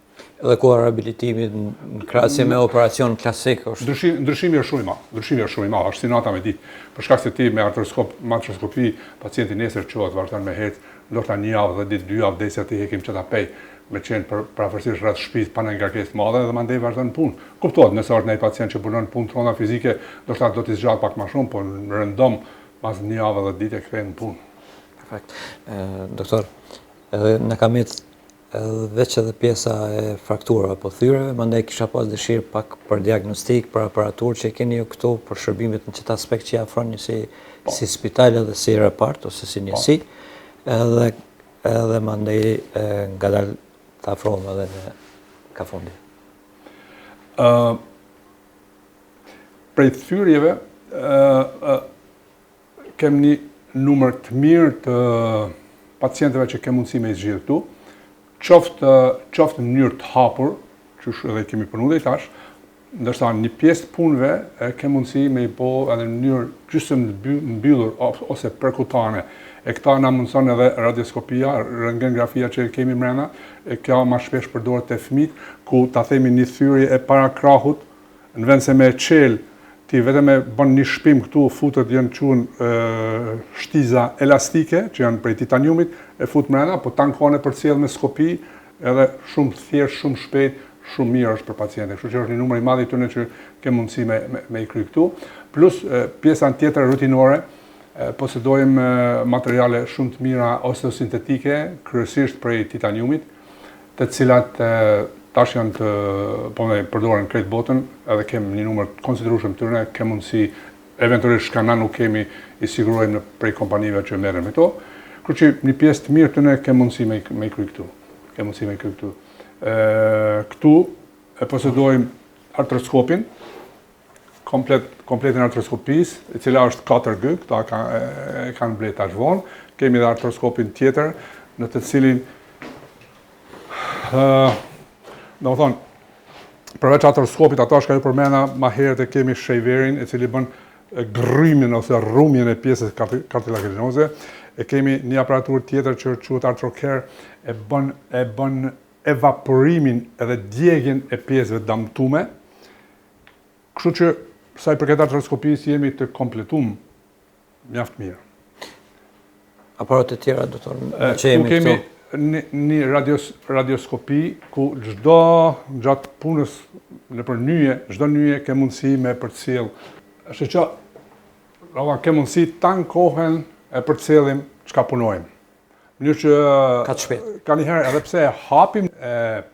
Edhe koha rehabilitimit në krahasim me operacion klasik është. Ndryshimi është shumë i madh, është si nata me ditë. Për shkak se ti me artroskopi pacienti nesër çohet vazhdon me hec, ndoshta një javë dhe ditë, 2 javë derisa ti hekim çata pej, me qenë parafërsisht rreth shtëpisë pa ndonjë ngarkesë të madhe dhe mandej vazhdon punë. Kuptohet, nëse është një pacient që punon punë trona fizike, ndoshta do t'i zgjat pak më shumë, po në rëndom pas një javë dhe ditë e kthehen në punë. Perfekt. Doktor, edhe në kamet veç edhe pjesa e frakturave apo thyreve, mandej kisha pas dëshirë pak për diagnostik, për aparaturë që keni ju këtu, për shërbimet në çeta aspekt që afroni si spital edhe si repart ose si njësi, edhe mandej ngadal të afrohem edhe në Kafundi. Prej thyrjeve, kem një numër të mirë të pacientëve që ke mundësi me i zgjidhë këtu, qoftë në mënyrë të hapur, që edhe kemi punu dhe i tash, ndërsa një pjesë të punëve ke mundësi me i po edhe në mënyrë gjysëm mbyllur ose perkutane. E këta na mundson edhe radioskopia, rentgengrafia që kemi mrena, e kjo ma shpesh përdoret te fëmijët, ku ta themi një thyrje e para krahut, në vend se me qel, ti vetëm e bën një shpim këtu, futet janë quhen shtiza elastike, që janë prej titaniumit, e fut mrena, po tankon e përcjell me skopi, edhe shumë thjesht, shumë shpejt, shumë mirë është për pacientin. Kështu që është një numër i madh i tyre që ke mundësi me i kry këtu, plus pjesa tjetër rutinore, posedojmë materiale shumë të mira osteosintetike, kryesisht prej titaniumit, të cilat tash janë të përdoren krejt botën, edhe kemi një numër të konsiderueshëm të tyre, ke mundësi, eventualisht shkana nuk kemi, i sigurojmë prej kompanive që merren me to. Kështu që një pjesë të mirë të ne ke mundësi me i kry këtu. Këtu e posedojmë artroskopin, kompletin artroskopisë, e cila është 4G, këta e kanë blet tash vonë. Kemi dhe artroskopin tjetër, në të cilin përveç artroskopit, ato është ka ju përmena, ma herët e kemi shejverin, e cili bën grymin ose rrumjen e pjesës kartilaginoze. E kemi një aparatur tjetër që quhet artrocare, e bën evaporimin edhe djegjen e pjesëve damtume. Kështu që sa i përket artroskopisë jemi të kompletuar mjaft mirë. Aparatet tjera, doktor, që jemi këtu? Një radioskopi ku çdo gjatë punës nëpër nyje, çdo nyje ke mundësi me përcjell. Është që ke mundësi tan kohën e përcjellim çka punojmë. Mënyrë që ka të shpejt. Ka një herë edhe pse hapim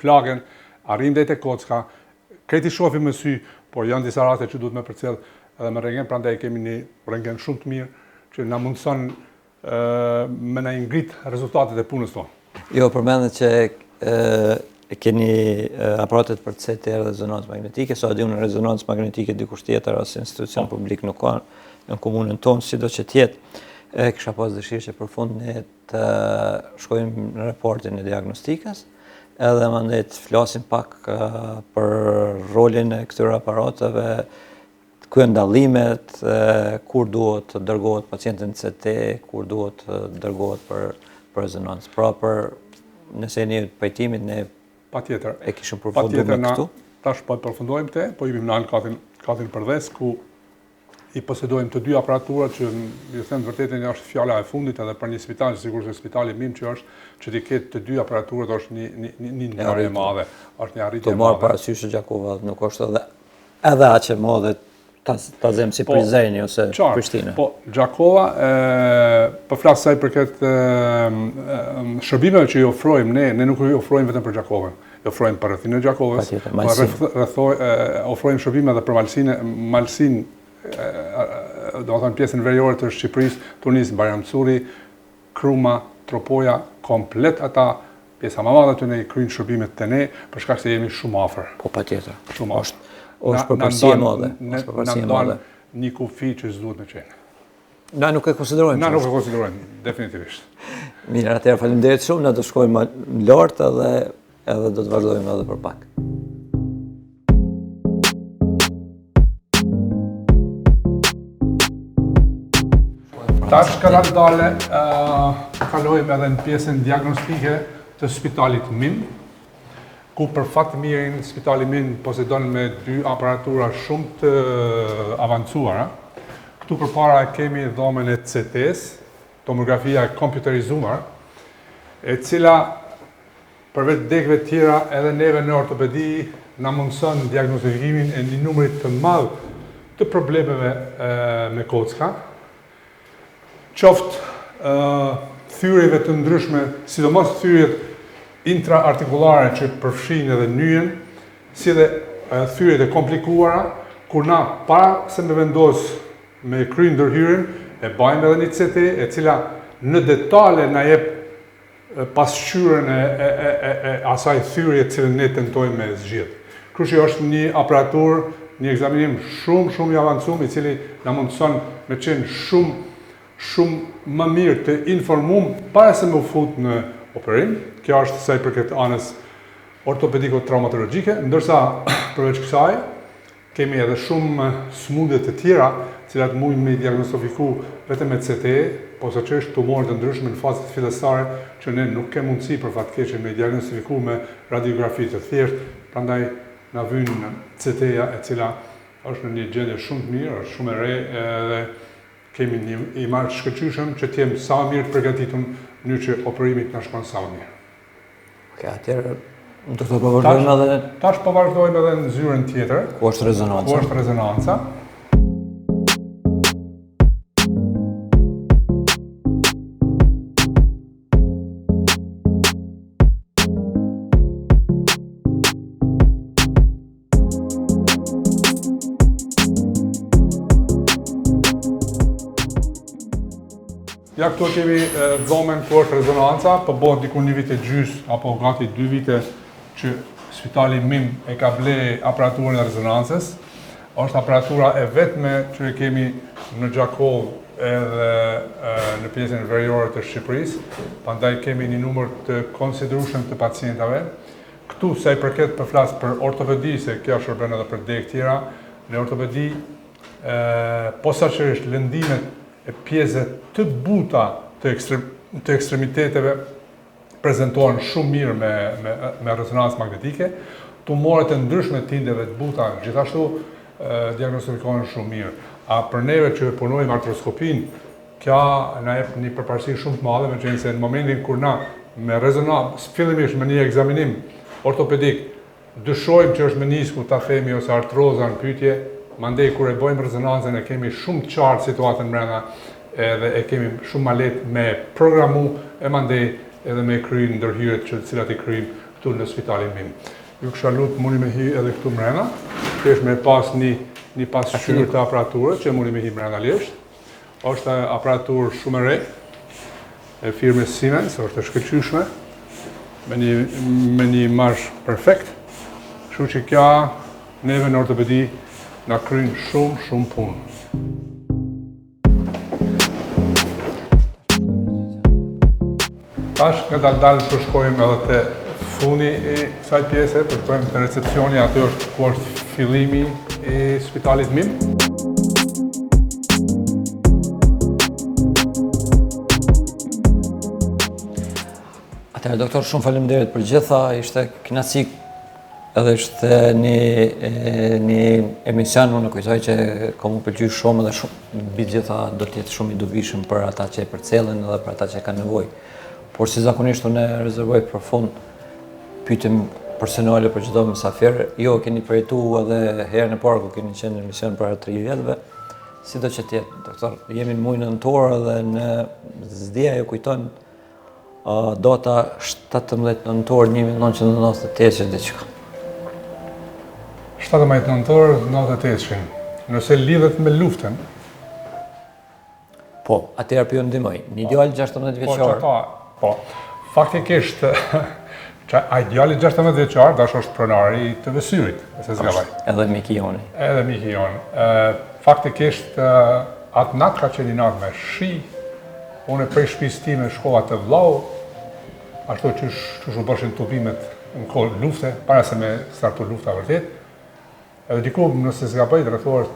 plagën, arrim deri te kocka, kreti shohim me sy, por janë disa raste që duhet me përcjell edhe me rentgen, prandaj kemi një rentgen shumë të mirë që na mundson me na ngrit rezultatet e punës tonë. Jo, përmendet që keni aparatet për CT dhe rezonancë magnetike, sa di unë rezonancë magnetike dikush tjetër ose institucion publik nuk ka në komunën tonë, sido që tjetë. Kisha pas dëshirë që për fund ne të shkojmë në raportin e diagnostikës, edhe mandej të flasim pak për rolin e këtyre aparateve, ku janë dallimet, kur duhet të dërgohet pacienti në CT, kur duhet të dërgohet për rezonancë. Pra nëse një pajtimit ne e kishim përfunduar me këtu. Tash po përfundojmë këte, po jemi në katin përdhes, ku i posedojmë të dy aparaturat që ju them vërtetën është fjala e fundit edhe për një spital, sigurisht se spitali im që është që ti ketë të dy aparaturat është një ngjarje e madhe, është një arritje e madhe. Të marr parasysh Gjakova nuk është edhe aq e madhe ta zem si Prizreni ose Prishtinë. Po, Gjakova, për flasë saj përket shërbimeve që i ofrojmë, ne nuk i ofrojmë vetëm për Gjakovën. I ofrojmë për rrethin e Gjakovës, ofrojmë shërbime edhe për Malsin, do të thënë pjesën veriore të Shqipërisë, Tunis, Bajramsuri, Kruma, Tropoja, komplet ata, pjesa më madhe të ne i kryjnë shërbimet të ne, për shkak se jemi shumë afër. Po patjetër. Shumë afër. Është përparësi e madhe. Na ndan një kufi që s'duhet me qenë. Na nuk e konsiderojmë. Na nuk e konsiderojmë, definitivisht. Mirë, atëherë faleminderit shumë, na do shkojmë më lart edhe do të vazhdojmë edhe për pak. Tash dale, kalojmë edhe në pjesën diagnostike të spitalit MIM, ku për fat mirin spitali MIM posedon me 2 aparatura shumë të avancuara. Këtu përpara kemi dhomën e CT-s, tomografia kompjuterizuar, e cila përveç degëve tjera edhe neve në ortopedi na mundson diagnostikimin e një numrit të madh të problemeve me kocka, qoftë thyrjeve të ndryshme, sidomos thyrjet intraartikulare që përfshin edhe nyjen, si dhe thyrjet e komplikuara, kur na para se me vendos me kry ndërhyrjen, e bajmë edhe një CT, e cila në detale na jep pasqyrën e asaj thyrje cilën ne tentojmë me zgjedh. Kështu që është një aparatur, një ekzaminim shumë i avancuar, i cili na mundson me qenë shumë më mirë të informuar para se me u fut në operim. Kjo është sa i përket anës ortopediko-traumatologjike, ndërsa përveç kësaj kemi edhe shumë smundje të tjera, cilat mundin me diagnostifiku vetëm me CT, posaçërisht tumorë të ndryshme në fazat fillestare që ne nuk kemi mundësi për fatkeqe me diagnostifiku me radiografi të thjeshtë, prandaj na vyn CT-ja e cila është në një gjendje shumë të mirë, është shumë e re dhe kemi një imazh shkëlqyeshëm që të jemi sa më mirë të përgatitur në mënyrë që operimi të na shkon sa më mirë. Okej, atëherë do të vazhdojmë edhe tash po vazhdojmë edhe në zyrën tjetër. Ku është rezonanca? Ku është rezonanca? Ja, këtu kemi dhomën ku është rezonanca, po bëhet diku 1 vit e gjys apo gati 2 vite që spitali MIM e ka ble aparaturën e rezonancës. Është aparatura e vetme që kemi në Gjakovë edhe në pjesën veriore të Shqipërisë, prandaj kemi një numër të konsiderueshëm të pacientave. Këtu sa i përket përflas për ortopedi, se kjo shërben edhe për degë tjera, në ortopedi posaçërisht lëndimet e pjesët të buta të ekstremiteteve prezentohen shumë mirë me rezonancë magnetike. Tumorët e ndryshme të tindeve të buta gjithashtu diagnostikohen shumë mirë. A për neve që punojmë artroskopin, kjo na jep një përparësi shumë të madhe, meqenëse në momentin kur na me rezonancë fillimisht me një ekzaminim ortopedik dyshojmë që është menisku, ta themi, ose artroza në pyetje, mandej kur e bëjmë rezonancën e kemi shumë të qartë situatën brenda edhe e kemi shumë ma lehtë me programu e mandej edhe me kry ndërhyrjet që cilat i kryjmë këtu në spitalin MIM. Ju kisha lutë mundi me hi edhe këtu brenda, thjesht me pas një pasqyrë të aparaturës që mundi me hi brenda lisht. Është aparaturë shumë e re e firmës Siemens, është e shkëlqyeshme me një imazh perfekt. Kështu që kjo neve në ortopedi na kryjnë shumë punë. Tash nga dalë përshkojmë edhe te funi i kësaj pjese, përshkojmë te recepcioni, aty është ku është fillimi i spitalit MIM. Atëherë doktor, shumë faleminderit për gjitha, ishte kënaqësi. Edhe ishte një emision, unë kujtoj që ka më pëlqyer shumë dhe shumë mbi gjitha do të jetë shumë i dobishëm për ata që e përcjellin edhe për ata që kanë nevojë. Por si zakonisht unë rezervoj për fund pyetjem personale për çdo mysafir. Jo, keni përjetu edhe herën e parë ku keni qenë në mision para 3 vjetëve. Sido që tjetë, doktor, jemi në muajin nëntor dhe në zdia ju kujton data 17 nëntor 1998 diçka. 17 nëntor 98. Nëse lidhet me luftën. Po, atëherë për ju ndihmoj. Një djalë 16 vjeçar. Po, faktikisht ai djali 16 vjeçar dash është pronari i të Vësyrit, se zgabaj. Edhe miki joni. Edhe miki jonë. Faktikisht atë natë ka qenë natë me shi, unë prej shtëpisë time shkova te vllau, ashtu që u bëshin tubimet në kohë lufte, para se me startu lufta vërtet. Edhe diku nëse zgabaj rreth orës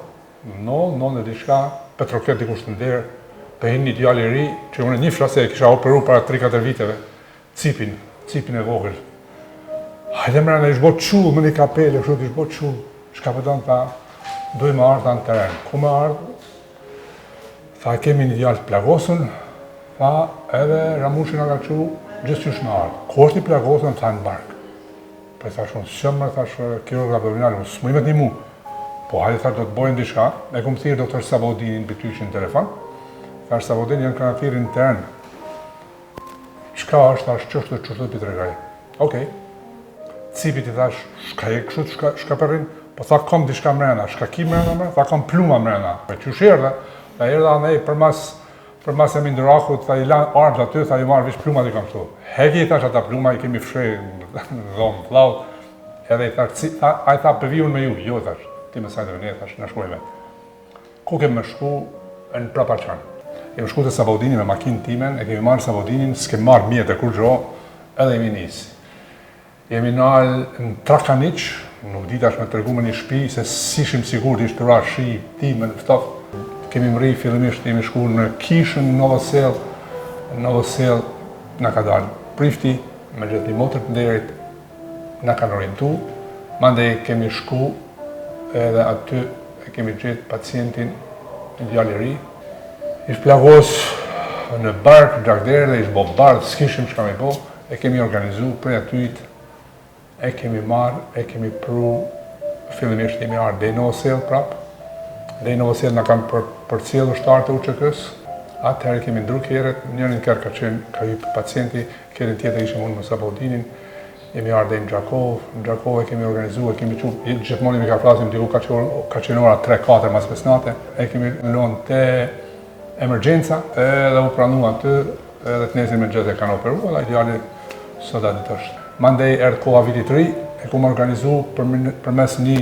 9 e diçka, Petroket dikush të nder, të hin një djalë i ri, që unë njihsha se e kisha operuar para 3-4 viteve, cipin e vogël. Hajde mërë, ishtë bot qullë, më një kapele, kështë ishtë bot qullë. Shka përdojnë ta, dojmë ardhë në teren. Ku me ardhë? Tha, kemi një djallë të plagosën, tha, edhe Ramushin nga që gjithë qysh me ardhë. Ko është i plagosën, tha në barkë. Për thash, unë sëmë, thash, kirurg abdominal, unë s'mu imet një mu. Po, hajde, thash, do të bojnë diçka. E kumë thirë doktor Sabodinin për ty që në telefon. Thash, Sabodin janë kanë thirë në teren. Qka është, thash, qështë për të regaj. Okej. Cipit i thash, shka e kështu, shka përrin, po tha kom diçka mrena, shka ki mrena, tha kom pluma mrena. Me qysh erdhe, dhe erdhe anej për mas e Mindrakut, tha i lanë ardhë aty, tha i marrë vish plumat i kam këtu. Heki i thash ata pluma, i kemi fshej në dhomë, flau, edhe i thash, a i tha përvijun me ju, jo thash, ti me sajtë vëne, thash, në shkojme. Ku kemi me shku në Prapaqan. Kemi shku të Sabodini me makinë timen, e kemi marrë Sabodinin, s'kem marrë mjetë e kur gjo, edhe jemi nisi. Jemi nalë në Trakanic, nuk ditash me tërgu me një shpi, se s'ishim sigur të ishtë të ra shi, ti me në ftof. Kemi mri fillimisht, jemi shku në Kishën, në Novosel, në ka dalë prifti, me gjithë një motër të nderit, në kanë orientu. Mandej kemi shku edhe aty e kemi gjithë pacientin, një djali ri. Ishtë plagos në barkë, gjakderë dhe ishtë bo bardhë, s'kishim që kam i bo, e kemi organizu prej atyjt. E kemi marrë, e kemi pru, fillimisht jemi arë Dej Novosel prapë. Dej Novosel në kam për cilë ushtarë të UÇK-s. Atëherë kemi ndru kjerët, njërin kjerë ka qenë, ka hypë pacienti, kjerën tjetër ishim unë më Sabodinin. Jemi arë Dej në Gjakov e kemi organizu, e kemi qupë, gjithmonë jemi ka flasim, diku ka qenë ora 3-4 mas pesnate. E kemi lonë te emergjenca, edhe u pranu aty, edhe të nesin me gjithë e kanë operu, edhe ideali sot atit është. Mandej erdhë koha vitit ri, e kumë organizu përmes një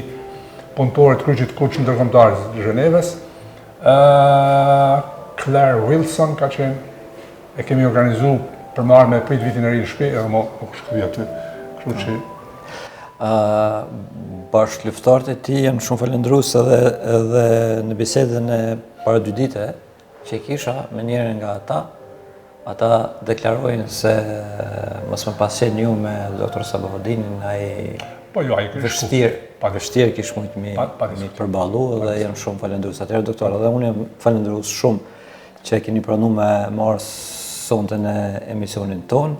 punëtore të kryqit kuqë ndërkombëtar të Zheneves. Claire Wilson ka qenë, e kemi organizu për marrë me prit vitin e ri në shpi, edhe mo nuk shkëvi aty. Kështu që... Bashkë luftarët e ti janë shumë falendrues edhe në bisedën e para 2 dite që kisha me njërin nga ata deklarojnë se mos më pas qenë ju me doktor Sabodinin, ai vështirë kish mujt mi përballu dhe janë shumë falendrues. Atëherë doktor, edhe unë jam falendrues shumë që keni pranuar me marrë sonte në emisionin ton.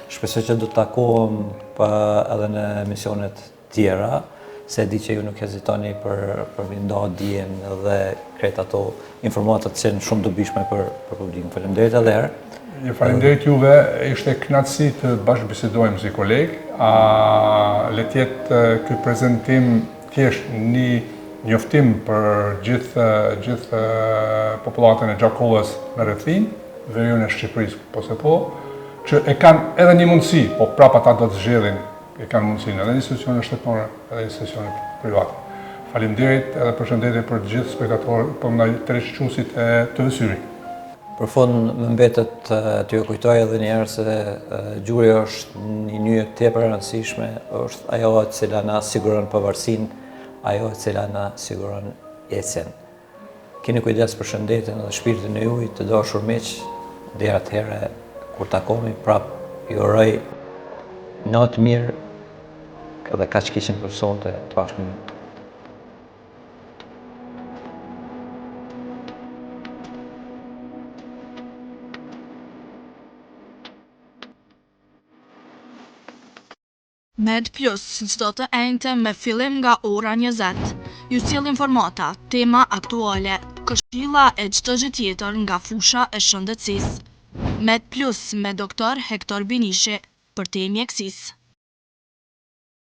Shpresoj që do të takohem edhe në emisionet tjera, se di që ju nuk hezitoni për nda dijen dhe krejt ato informatat që janë shumë dobishme për publikun. Faleminderit edhe herë. Faleminderit juve, ishte knatësi të bashkëbisedojmë si kolegë. Le të jetë ky prezantim thjesht një njoftim për gjithë popullatën e Gjakovës në rrethin, veriun e Shqipërisë po se po, që e kanë edhe një mundësi, po prapa ata do të zgjedhin, e kanë mundësinë edhe institucione shtetërore, edhe institucione private. Faleminderit edhe përshëndetje për të gjithë spektatorët, për ndaj televizionistit e të Vësyrit. Për fund më mbetet t'ju kujtoj edhe njerë se gjuri është një nyje tepër e rëndësishme, është ajo e cila na siguron pavarësinë, ajo e cila na siguron ecjen. Keni kujdes për shëndetin dhe shpirtin e juaj të dashur miq, deri atëherë kur takohemi prap ju uroj natë mirë, edhe kaq kishin për sonte, bashkë Med Plus, çdo të enjte me fillim nga ora 20. Ju sjell informata, tema aktuale, këshilla e çdo gjë tjetër nga fusha e shëndetësisë. Med Plus me doktor Hektor Binishi, për te mjekësisë.